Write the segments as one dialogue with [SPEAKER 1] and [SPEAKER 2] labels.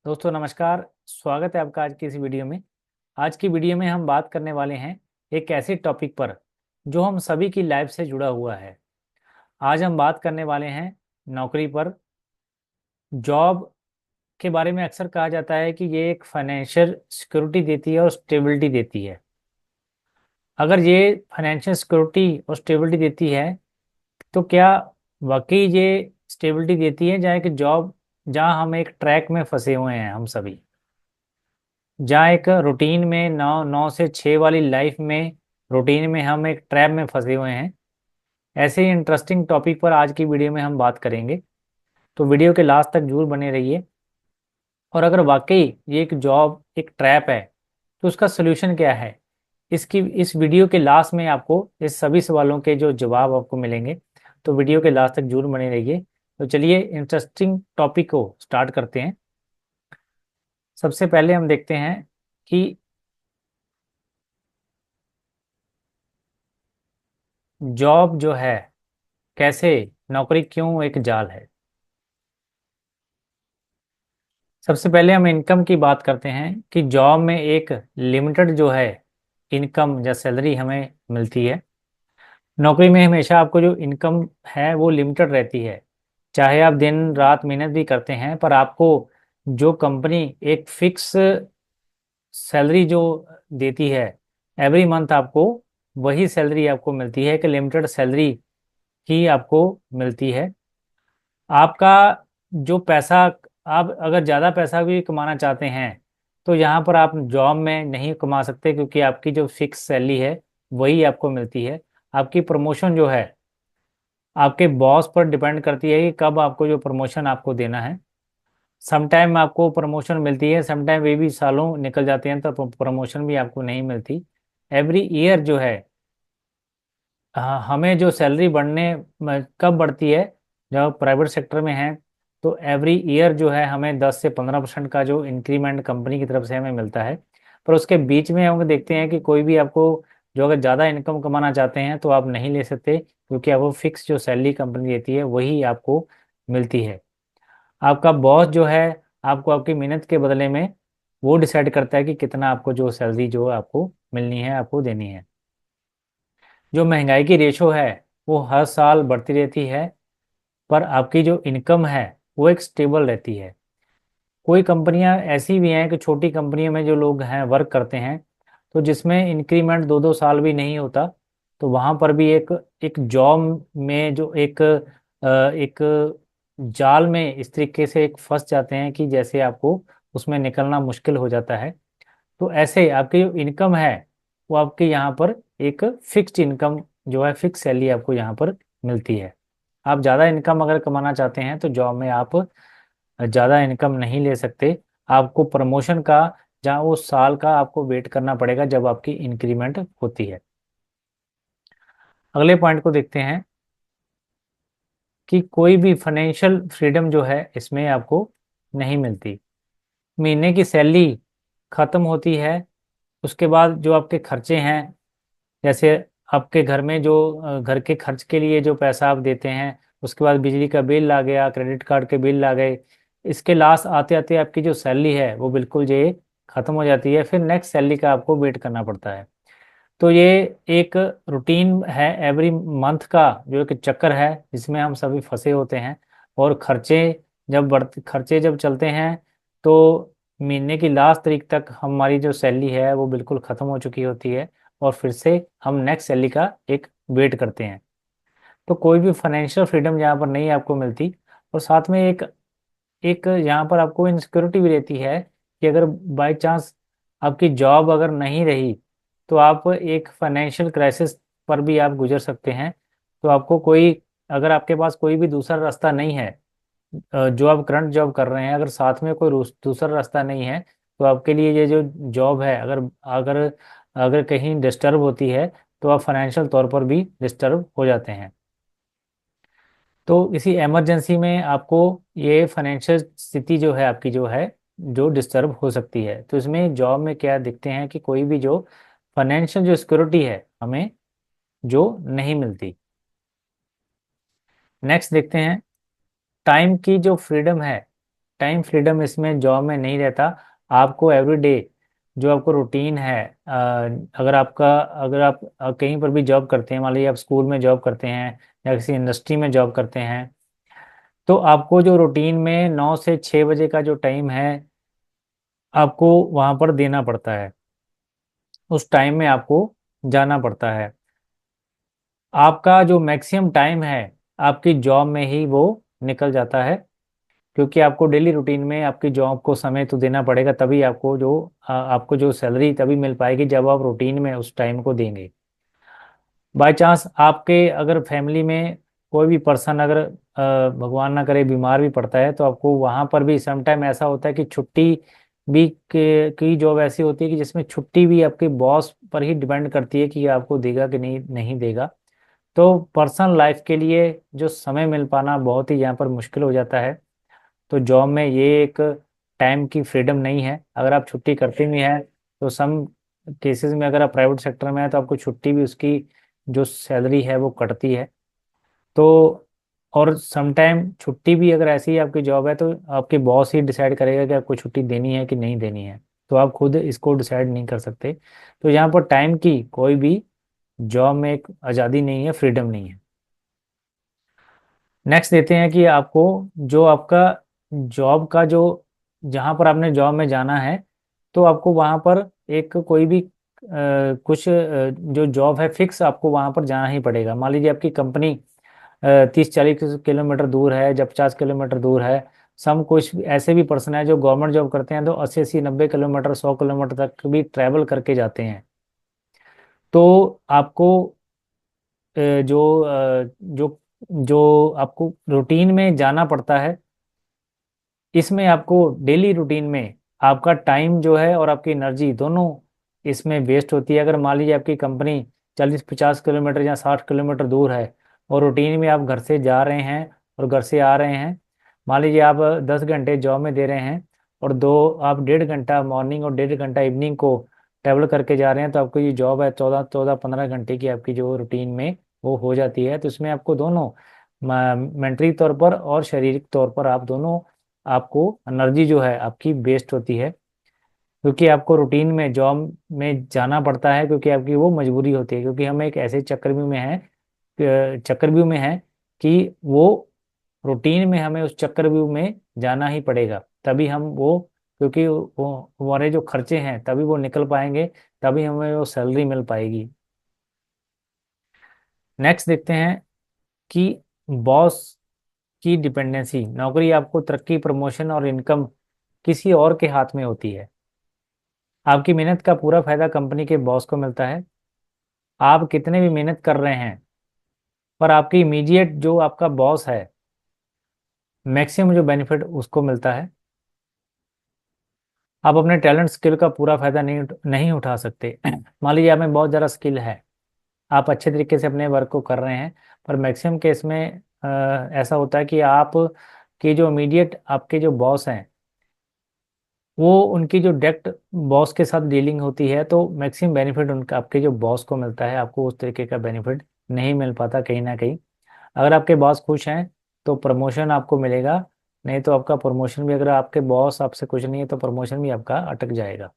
[SPEAKER 1] दोस्तों नमस्कार। स्वागत है आपका आज की इस वीडियो में। आज की वीडियो में हम बात करने वाले हैं एक ऐसे टॉपिक पर जो हम सभी की लाइफ से जुड़ा हुआ है। आज हम बात करने वाले हैं नौकरी पर। जॉब के बारे में अक्सर कहा जाता है कि ये एक फाइनेंशियल सिक्योरिटी देती है और स्टेबिलिटी देती है। अगर ये फाइनेंशियल सिक्योरिटी और स्टेबिलिटी देती है तो क्या वाकई ये स्टेबिलिटी देती है, जहाँ एक जॉब, जहाँ हम एक ट्रैक में फंसे हुए हैं हम सभी, जहाँ एक रूटीन में 9 से 6 वाली लाइफ में, रूटीन में हम एक ट्रैप में फंसे हुए हैं। ऐसे ही इंटरेस्टिंग टॉपिक पर आज की वीडियो में हम बात करेंगे, तो वीडियो के लास्ट तक जरूर बने रहिए। और अगर वाकई ये एक जॉब एक ट्रैप है तो उसका सोल्यूशन क्या है, इसकी इस वीडियो के लास्ट में आपको इस सभी सवालों के जो जवाब आपको मिलेंगे। तो वीडियो के लास्ट तक जरूर बने रहिए। तो चलिए इंटरेस्टिंग टॉपिक को स्टार्ट करते हैं। सबसे पहले हम देखते हैं कि जॉब जो है, कैसे, नौकरी क्यों एक जाल है। सबसे पहले हम इनकम की बात करते हैं कि जॉब में एक लिमिटेड जो है इनकम या सैलरी हमें मिलती है। नौकरी में हमेशा आपको जो इनकम है वो लिमिटेड रहती है। चाहे आप दिन रात मेहनत भी करते हैं, पर आपको जो कंपनी एक फिक्स सैलरी जो देती है एवरी मंथ, आपको वही सैलरी आपको मिलती है, एक लिमिटेड सैलरी ही आपको मिलती है। आपका जो पैसा, आप अगर ज़्यादा पैसा भी कमाना चाहते हैं तो यहाँ पर आप जॉब में नहीं कमा सकते, क्योंकि आपकी जो फिक्स सैलरी है वही आपको मिलती है। आपकी प्रमोशन जो है आपके बॉस पर डिपेंड करती है कि कब आपको जो प्रमोशन आपको देना है। समटाइम आपको प्रमोशन मिलती है, समटाइम वे भी सालों निकल जाते हैं तो प्रमोशन भी आपको नहीं मिलती। एवरी ईयर जो है, हाँ, हमें जो सैलरी कब बढ़ती है, जब प्राइवेट सेक्टर में है तो एवरी ईयर जो है हमें 10 से 15% का जो इंक्रीमेंट कंपनी की तरफ से हमें मिलता है। पर उसके बीच में हम देखते हैं कि कोई भी आपको, जो अगर ज़्यादा इनकम कमाना चाहते हैं तो आप नहीं ले सकते, क्योंकि आपको फिक्स जो सैलरी कंपनी देती है वही आपको मिलती है। आपका बॉस जो है आपको आपकी मेहनत के बदले में वो डिसाइड करता है कि कितना आपको जो सैलरी जो आपको मिलनी है, आपको देनी है। जो महंगाई की रेशो है वो हर साल बढ़ती रहती है, पर आपकी जो इनकम है वो एक स्टेबल रहती है। कोई कंपनियां ऐसी भी हैं कि छोटी कंपनियों में जो लोग हैं वर्क करते हैं, तो जिसमें इंक्रीमेंट 2-2 साल भी नहीं होता, तो वहाँ पर भी एक एक जॉब में जो एक जाल में इस तरीके से एक फंस जाते हैं कि जैसे आपको उसमें निकलना मुश्किल हो जाता है। तो ऐसे आपकी जो इनकम है वो आपके यहाँ पर एक फिक्स्ड इनकम जो है, फिक्स सैलरी आपको यहाँ पर मिलती है। आप ज़्यादा इनकम अगर कमाना चाहते हैं तो जॉब में आप ज़्यादा इनकम नहीं ले सकते। आपको प्रमोशन का, जहाँ वो साल का आपको वेट करना पड़ेगा जब आपकी इंक्रीमेंट होती है। अगले पॉइंट को देखते हैं कि कोई भी फाइनेंशियल फ्रीडम जो है इसमें आपको नहीं मिलती। महीने की सैलरी खत्म होती है, उसके बाद जो आपके खर्चे हैं, जैसे आपके घर में जो घर के खर्च के लिए जो पैसा आप देते हैं, उसके बाद बिजली का बिल आ गया, क्रेडिट कार्ड के बिल आ गए, इसके लास्ट आते आते आपकी जो सैलरी है वो बिल्कुल ये खत्म हो जाती है। फिर नेक्स्ट सैलरी का आपको वेट करना पड़ता है। तो ये एक रूटीन है एवरी मंथ का, जो एक चक्कर है जिसमें हम सभी फंसे होते हैं। और खर्चे जब चलते हैं तो महीने की लास्ट तारीख तक हमारी जो सैलरी है वो बिल्कुल ख़त्म हो चुकी होती है, और फिर से हम नेक्स्ट सैलरी का एक वेट करते हैं। तो कोई भी फाइनेंशियल फ्रीडम यहाँ पर नहीं आपको मिलती। और साथ में एक एक यहाँ पर आपको इनसिक्योरिटी भी रहती है कि अगर बाय चांस आपकी जॉब अगर नहीं रही तो आप एक फाइनेंशियल क्राइसिस पर भी आप गुजर सकते हैं। तो आपको कोई, अगर आपके पास कोई भी दूसरा रास्ता नहीं है, जो आप करंट जॉब कर रहे हैं, अगर साथ में कोई दूसरा रास्ता नहीं है, तो आपके लिए ये जो जॉब है, अगर अगर अगर कहीं डिस्टर्ब होती है तो आप फाइनेंशियल तौर पर भी डिस्टर्ब हो जाते हैं। तो इसी इमरजेंसी में आपको ये फाइनेंशियल स्थिति जो है आपकी जो है, जो डिस्टर्ब हो सकती है। तो इसमें जॉब में क्या दिखते हैं कि कोई भी जो फाइनेंशियल जो सिक्योरिटी है हमें जो नहीं मिलती। नेक्स्ट देखते हैं टाइम की जो फ्रीडम है। टाइम फ्रीडम इसमें जॉब में नहीं रहता। आपको एवरीडे जो आपको रूटीन है, अगर आप कहीं पर भी जॉब करते हैं, मान लीजिए आप स्कूल में जॉब करते हैं या किसी इंडस्ट्री में जॉब करते हैं, तो आपको जो रूटीन में 9 से 6 बजे का जो टाइम है आपको वहां पर देना पड़ता है, उस टाइम में आपको जाना पड़ता है। आपका जो मैक्सिमम टाइम है आपकी जॉब में ही वो निकल जाता है, क्योंकि आपको डेली रूटीन में आपकी जॉब को समय तो देना पड़ेगा, तभी आपको जो सैलरी तभी मिल पाएगी जब आप रूटीन में उस टाइम को देंगे। बाय चांस आपके अगर फैमिली में कोई भी पर्सन अगर भगवान ना करे बीमार भी पड़ता है, तो आपको वहाँ पर भी समटाइम ऐसा होता है कि छुट्टी भी की जॉब ऐसी होती है कि जिसमें छुट्टी भी आपके बॉस पर ही डिपेंड करती है कि आपको देगा कि नहीं नहीं देगा। तो पर्सनल लाइफ के लिए जो समय मिल पाना बहुत ही यहाँ पर मुश्किल हो जाता है। तो जॉब में ये एक टाइम की फ्रीडम नहीं है। अगर आप छुट्टी करते भी हैं तो सम केसेस में अगर आप प्राइवेट सेक्टर में हैं तो आपको छुट्टी भी उसकी जो सैलरी है वो कटती है। तो और समटाइम छुट्टी भी अगर ऐसी आपकी जॉब है तो आपके बॉस ही डिसाइड करेगा कि आपको छुट्टी देनी है कि नहीं देनी है, तो आप खुद इसको डिसाइड नहीं कर सकते। तो यहाँ पर टाइम की कोई भी जॉब में एक आज़ादी नहीं है, फ्रीडम नहीं है। नेक्स्ट देते हैं कि आपको जो आपका जॉब का जो जहाँ पर आपने जॉब में जाना है, तो आपको वहाँ पर एक कोई भी कुछ जो जॉब है फिक्स आपको वहाँ पर जाना ही पड़ेगा। मान लीजिए आपकी कंपनी 30-40 किलोमीटर दूर है, जब 50 किलोमीटर दूर है। सम कुछ ऐसे भी पर्सन है जो गवर्नमेंट जॉब करते हैं तो 80-80 90 किलोमीटर 100 किलोमीटर तक भी ट्रैवल करके जाते हैं। तो आपको जो जो आपको रूटीन में जाना पड़ता है, इसमें आपको डेली रूटीन में आपका टाइम जो है और आपकी एनर्जी दोनों इसमें वेस्ट होती है। अगर मान लीजिए आपकी कंपनी 40-50 किलोमीटर या 60 किलोमीटर दूर है और रूटीन में आप घर से जा रहे हैं और घर से आ रहे हैं, मान लीजिए आप 10 घंटे जॉब में दे रहे हैं और दो आप 1.5 घंटा मॉर्निंग और 1.5 घंटा इवनिंग को ट्रैवल करके जा रहे हैं, तो आपको ये जॉब है 14-14-15 घंटे की आपकी जो रूटीन में वो हो जाती है। तो इसमें आपको दोनों मेंटली तौर पर और शारीरिक तौर पर आप दोनों आपको एनर्जी जो है आपकी वेस्ट होती है, क्योंकि आपको रूटीन में जॉब में जाना पड़ता है, क्योंकि आपकी वो मजबूरी होती है, क्योंकि हम एक ऐसे चक्रव्यूह में है कि वो रूटीन में हमें उस चक्रव्यूह में जाना ही पड़ेगा, तभी हम वो क्योंकि वो हमारे जो खर्चे हैं तभी वो निकल पाएंगे, तभी हमें वो सैलरी मिल पाएगी। नेक्स्ट देखते हैं कि बॉस की डिपेंडेंसी। नौकरी आपको तरक्की, प्रमोशन और इनकम किसी और के हाथ में होती है। आपकी मेहनत का पूरा फायदा कंपनी के बॉस को मिलता है। आप कितने भी मेहनत कर रहे हैं पर आपकी इमीडिएट जो आपका बॉस है, मैक्सिमम जो बेनिफिट उसको मिलता है। आप अपने टैलेंट स्किल का पूरा फायदा नहीं उठा सकते। मान लीजिए आप में बहुत ज़्यादा स्किल है, आप अच्छे तरीके से अपने वर्क को कर रहे हैं, पर मैक्सिमम केस में ऐसा होता है कि आप के जो इमीडिएट आपके जो बॉस हैं वो उनकी जो डायरेक्ट बॉस के साथ डीलिंग होती है, तो मैक्सिमम बेनिफिट उनका आपके जो बॉस को मिलता है, आपको उस तरीके का बेनिफिट नहीं मिल पाता कहीं ना कहीं। अगर आपके बॉस खुश हैं तो प्रमोशन आपको मिलेगा, नहीं तो आपका प्रमोशन भी, अगर आपके बॉस आपसे खुश नहीं है तो प्रमोशन भी आपका अटक जाएगा।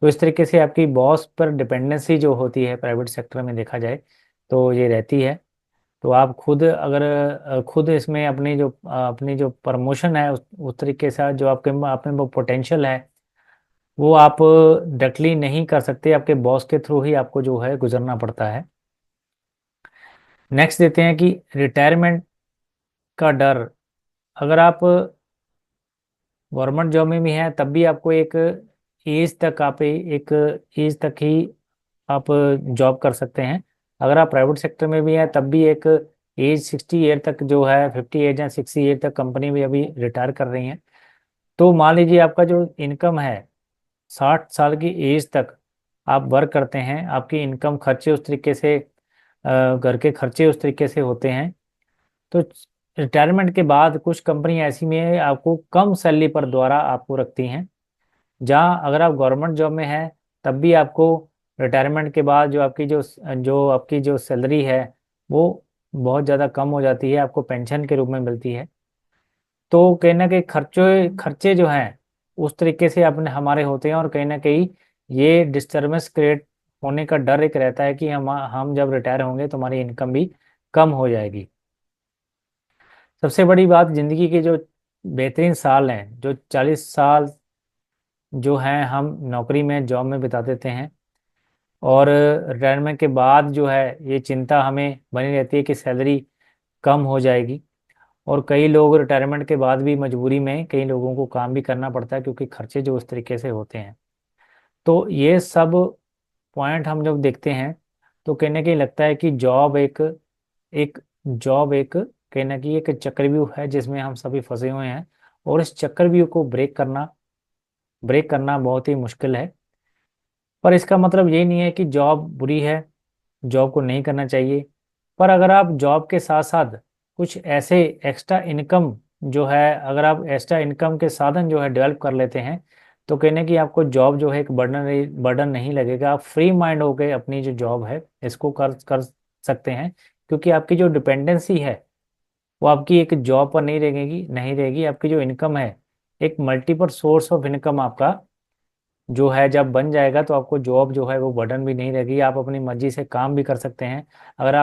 [SPEAKER 1] तो इस तरीके से आपकी बॉस पर डिपेंडेंसी जो होती है प्राइवेट सेक्टर में देखा जाए तो ये रहती है। तो आप खुद अगर खुद इसमें अपनी जो प्रमोशन है उस तरीके से जो आपके आप में वो पोटेंशियल है वो आप डायरेक्टली नहीं कर सकते, आपके बॉस के थ्रू ही आपको जो है गुजरना पड़ता है। नेक्स्ट देते हैं कि रिटायरमेंट का डर। अगर आप गवर्नमेंट जॉब में भी हैं तब भी आपको एक एक एज तक ही आप जॉब कर सकते हैं। अगर आप प्राइवेट सेक्टर में भी हैं तब भी एक एज 60 ईयर तक जो है, 50 एज या 60 ईयर तक कंपनी भी अभी रिटायर कर रही हैं। तो मान लीजिए आपका जो इनकम है 60 साल की एज तक आप वर्क करते हैं, आपकी इनकम खर्चे उस तरीके से घर के खर्चे उस तरीके से होते हैं। तो रिटायरमेंट के बाद कुछ कंपनी ऐसी में आपको कम सैलरी पर द्वारा आपको रखती हैं, जहाँ अगर आप गवर्नमेंट जॉब में हैं तब भी आपको रिटायरमेंट के बाद जो आपकी जो सैलरी है वो बहुत ज़्यादा कम हो जाती है, आपको पेंशन के रूप में मिलती है। तो कहीं ना कहीं खर्चे खर्चे जो हैं उस तरीके से अपने हमारे होते हैं, और कहीं ना कहीं ये डिस्टरबेंस क्रिएट होने का डर एक रहता है कि हम जब रिटायर होंगे तो हमारी इनकम भी कम हो जाएगी। सबसे बड़ी बात, जिंदगी के जो बेहतरीन साल हैं, जो 40 साल जो हैं हम नौकरी में जॉब में बिता देते हैं, और रिटायरमेंट के बाद जो है ये चिंता हमें बनी रहती है कि सैलरी कम हो जाएगी। और कई लोग रिटायरमेंट के बाद भी मजबूरी में कई लोगों को काम भी करना पड़ता है, क्योंकि खर्चे जो उस तरीके से होते हैं। तो ये सब पॉइंट हम जब देखते हैं तो कहीं ना कहीं लगता है कि जॉब एक कहीं ना कहीं एक चक्रव्यूह है जिसमें हम सभी फंसे हुए हैं, और इस चक्रव्यूह को ब्रेक करना बहुत ही मुश्किल है। पर इसका मतलब ये नहीं है कि जॉब बुरी है, जॉब को नहीं करना चाहिए। पर अगर आप जॉब के साथ साथ कुछ ऐसे एक्स्ट्रा इनकम जो है, अगर आप एक्स्ट्रा इनकम के साधन जो है डेवलप कर लेते हैं, तो कहने की आपको जॉब जो है एक बर्डन नहीं लगेगा। आप फ्री माइंड होकर अपनी जो जॉब है इसको कर कर सकते हैं, क्योंकि आपकी जो डिपेंडेंसी है वो आपकी एक जॉब पर नहीं रहेगी। आपकी जो इनकम है, एक मल्टीपल सोर्स ऑफ इनकम आपका जो है जब बन जाएगा, तो आपको जॉब जो है वो बर्डन भी नहीं रहेगी। आप अपनी मर्जी से काम भी कर सकते हैं। अगर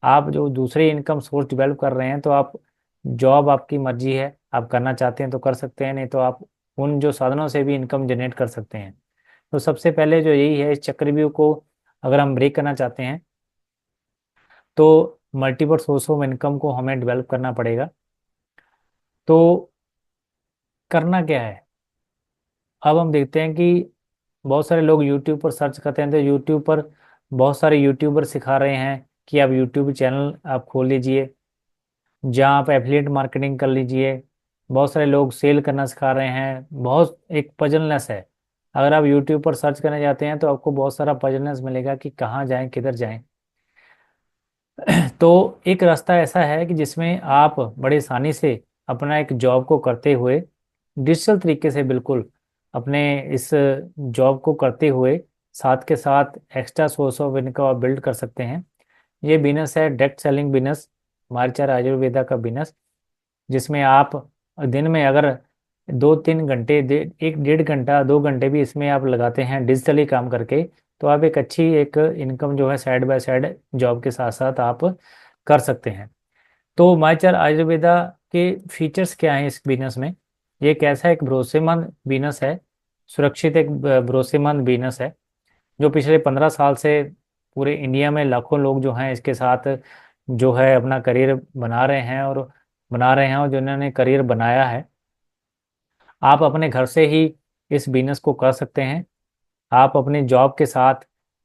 [SPEAKER 1] आप जो दूसरे इनकम सोर्स डेवलप कर रहे हैं, तो आप जॉब आपकी मर्जी है, आप करना चाहते हैं तो कर सकते हैं, नहीं तो आप उन जो साधनों से भी इनकम जनरेट कर सकते हैं। तो सबसे पहले जो यही है, इस चक्रव्यूह को अगर हम ब्रेक करना चाहते हैं तो मल्टीपल सोर्स ऑफ इनकम को हमें डेवलप करना पड़ेगा। तो करना क्या है, अब हम देखते हैं कि बहुत सारे लोग यूट्यूब पर सर्च करते हैं, तो यूट्यूब पर बहुत सारे यूट्यूबर सिखा रहे हैं कि आप यूट्यूब चैनल आप खोल लीजिए, जहाँ आप एफिलिएट मार्केटिंग कर लीजिए। बहुत सारे लोग सेल करना सिखा रहे हैं। बहुत एक पजलनेस है। अगर आप यूट्यूब पर सर्च करने जाते हैं तो आपको बहुत सारा पजलनेस मिलेगा कि कहाँ जाएं, किधर जाएं। तो एक रास्ता ऐसा है कि जिसमें आप बड़े आसानी से अपना एक जॉब को करते हुए, डिजिटल तरीके से बिल्कुल अपने इस जॉब को करते हुए साथ के साथ एक्स्ट्रा सोर्स ऑफ इनकम आप बिल्ड कर सकते हैं। ये बिजनेस है डायरेक्ट सेलिंग बिजनेस, मारीचार आयुर्वेदा का बिजनेस, जिसमें आप दिन में अगर 2-3 घंटे, 1-1.5 घंटा, 2 घंटे भी इसमें आप लगाते हैं डिजिटली काम करके, तो आप एक अच्छी एक इनकम जो है साइड बाय साइड जॉब के साथ साथ आप कर सकते हैं। तो माईचार आयुर्वेदा के फीचर्स क्या हैं इस बिजनेस में? ये एक ऐसा एक भरोसेमंद बिजनेस है, सुरक्षित एक भरोसेमंद बिजनेस है, जो पिछले 15 साल से पूरे इंडिया में लाखों लोग जो हैं इसके साथ जो है अपना करियर बना रहे हैं, और जिन्होंने करियर बनाया है। आप अपने घर से ही इस बिजनेस को कर सकते हैं। आप अपने जॉब के साथ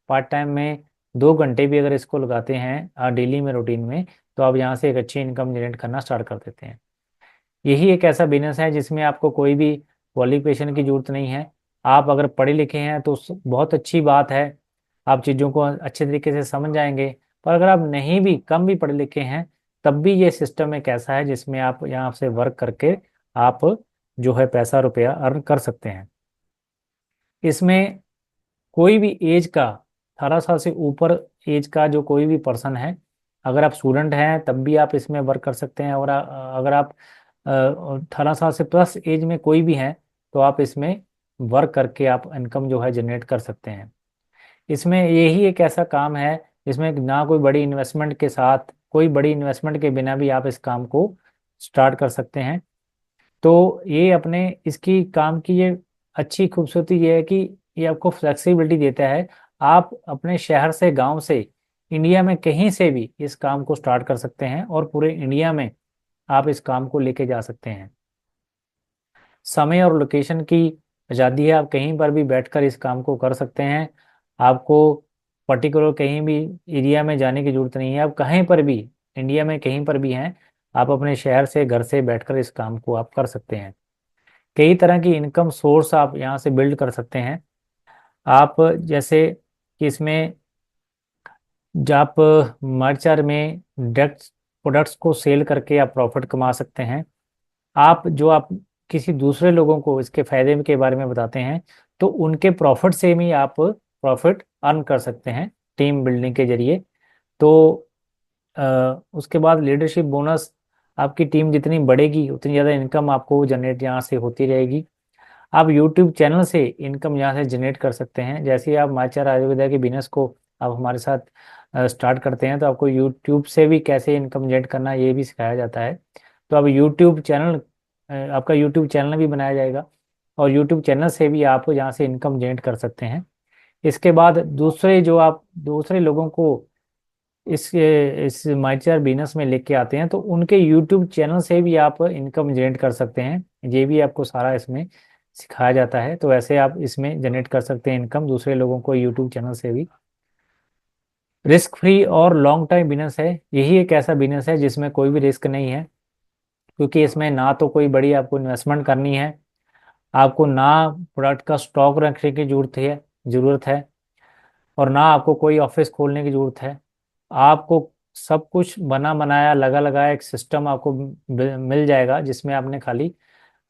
[SPEAKER 1] पार्ट टाइम में 2 घंटे भी अगर इसको लगाते हैं डेली में, रूटीन में, तो आप यहाँ से एक अच्छी इनकम जनरेट करना स्टार्ट कर देते हैं। यही एक ऐसा बिजनेस है जिसमें आपको कोई भी क्वालिफिकेशन की जरूरत नहीं है। आप अगर पढ़े लिखे हैं तो बहुत अच्छी बात है, आप चीज़ों को अच्छे तरीके से समझ जाएंगे। पर अगर आप नहीं भी, कम भी पढ़े लिखे हैं, तब भी ये सिस्टम एक ऐसा है जिसमें आप यहाँ से वर्क करके आप जो है पैसा रुपया अर्न कर सकते हैं। इसमें कोई भी एज का, 18 साल से ऊपर एज का जो कोई भी पर्सन है, अगर आप स्टूडेंट हैं तब भी आप इसमें वर्क कर सकते हैं, और अगर आप 18 साल से प्लस एज में कोई भी हैं तो आप इसमें वर्क करके आप इनकम जो है जनरेट कर सकते हैं। इसमें यही एक ऐसा काम है जिसमें ना कोई बड़ी इन्वेस्टमेंट के साथ, कोई बड़ी इन्वेस्टमेंट के बिना भी आप इस काम को स्टार्ट कर सकते हैं। तो ये अपने इसकी काम की ये अच्छी खूबसूरती ये है कि ये आपको फ्लेक्सिबिलिटी देता है। आप अपने शहर से, गांव से, इंडिया में कहीं से भी इस काम को स्टार्ट कर सकते हैं, और पूरे इंडिया में आप इस काम को लेके जा सकते हैं। समय और लोकेशन की आज़ादी है, आप कहीं पर भी बैठकर इस काम को कर सकते हैं। आपको पर्टिकुलर कहीं भी एरिया में जाने की जरूरत नहीं है। आप कहीं पर भी, इंडिया में कहीं पर भी हैं, आप अपने शहर से, घर से बैठकर इस काम को आप कर सकते हैं। कई तरह की इनकम सोर्स आप यहाँ से बिल्ड कर सकते हैं। आप जैसे कि इसमें जब आप मर्चर में डायरेक्ट प्रोडक्ट्स को सेल करके आप प्रॉफिट कमा सकते हैं। आप किसी दूसरे लोगों को इसके फायदे के बारे में बताते हैं, तो उनके प्रॉफिट से भी आप प्रॉफिट अर्न कर सकते हैं टीम बिल्डिंग के जरिए। तो उसके बाद लीडरशिप बोनस, आपकी टीम जितनी बढ़ेगी उतनी ज़्यादा इनकम आपको जनरेट यहाँ से होती रहेगी। आप यूट्यूब चैनल से इनकम यहाँ से जनरेट कर सकते हैं। जैसे ही आप माचार आयुर्वेदा के बिजनेस को आप हमारे साथ स्टार्ट करते हैं तो आपको यूट्यूब से भी कैसे इनकम जनरेट करना ये भी सिखाया जाता है। तो अब यूट्यूब चैनल, आपका यूट्यूब चैनल भी बनाया जाएगा और यूट्यूब चैनल से भी आप यहाँ से इनकम जनरेट कर सकते हैं। इसके बाद दूसरे जो आप दूसरे लोगों को इस माइचार बिजनेस में लेके आते हैं तो उनके यूट्यूब चैनल से भी आप इनकम जनरेट कर सकते हैं। ये भी आपको सारा इसमें सिखाया जाता है। तो ऐसे आप इसमें जनरेट कर सकते हैं इनकम दूसरे लोगों को यूट्यूब चैनल से भी। रिस्क फ्री और लॉन्ग टाइम बिजनेस है। यही एक ऐसा बिजनेस है जिसमें कोई भी रिस्क नहीं है, क्योंकि इसमें ना तो कोई बड़ी आपको इन्वेस्टमेंट करनी है, आपको ना प्रोडक्ट का स्टॉक रखने की जरूरत है और ना आपको कोई ऑफिस खोलने की जरूरत है। आपको सब कुछ बना बनाया लगा लगाया एक सिस्टम आपको मिल जाएगा, जिसमें आपने खाली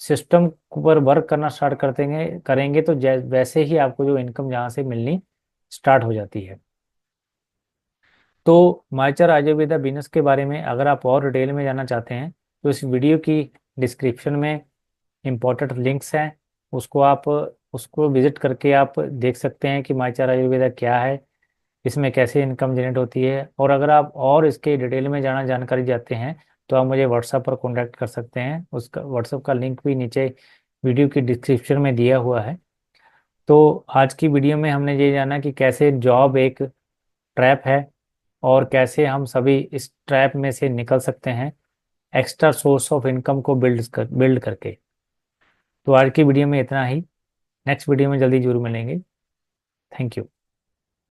[SPEAKER 1] सिस्टम पर वर्क करना स्टार्ट करते करेंगे तो वैसे ही आपको जो इनकम जहाँ से मिलनी स्टार्ट हो जाती है। तो माइचर आयुर्वेदा बिजनेस के बारे में अगर आप और डिटेल में जानना चाहते हैं तो इस वीडियो की डिस्क्रिप्शन में इम्पोर्टेंट लिंक्स हैं, उसको विजिट करके आप देख सकते हैं कि माइचार आयुर्वेदा क्या है, इसमें कैसे इनकम जनरेट होती है। और अगर आप और इसके डिटेल में जानकारी चाहते हैं तो आप मुझे व्हाट्सएप पर कॉन्टैक्ट कर सकते हैं। उसका व्हाट्सएप का लिंक भी नीचे वीडियो की डिस्क्रिप्शन में दिया हुआ है। तो आज की वीडियो में हमने ये जाना कि कैसे जॉब एक ट्रैप है और कैसे हम सभी इस ट्रैप में से निकल सकते हैं एक्स्ट्रा सोर्स ऑफ इनकम को बिल्ड करके। तो आज की वीडियो में इतना ही। नेक्स्ट वीडियो में जल्दी जरूर मिलेंगे। Thank you.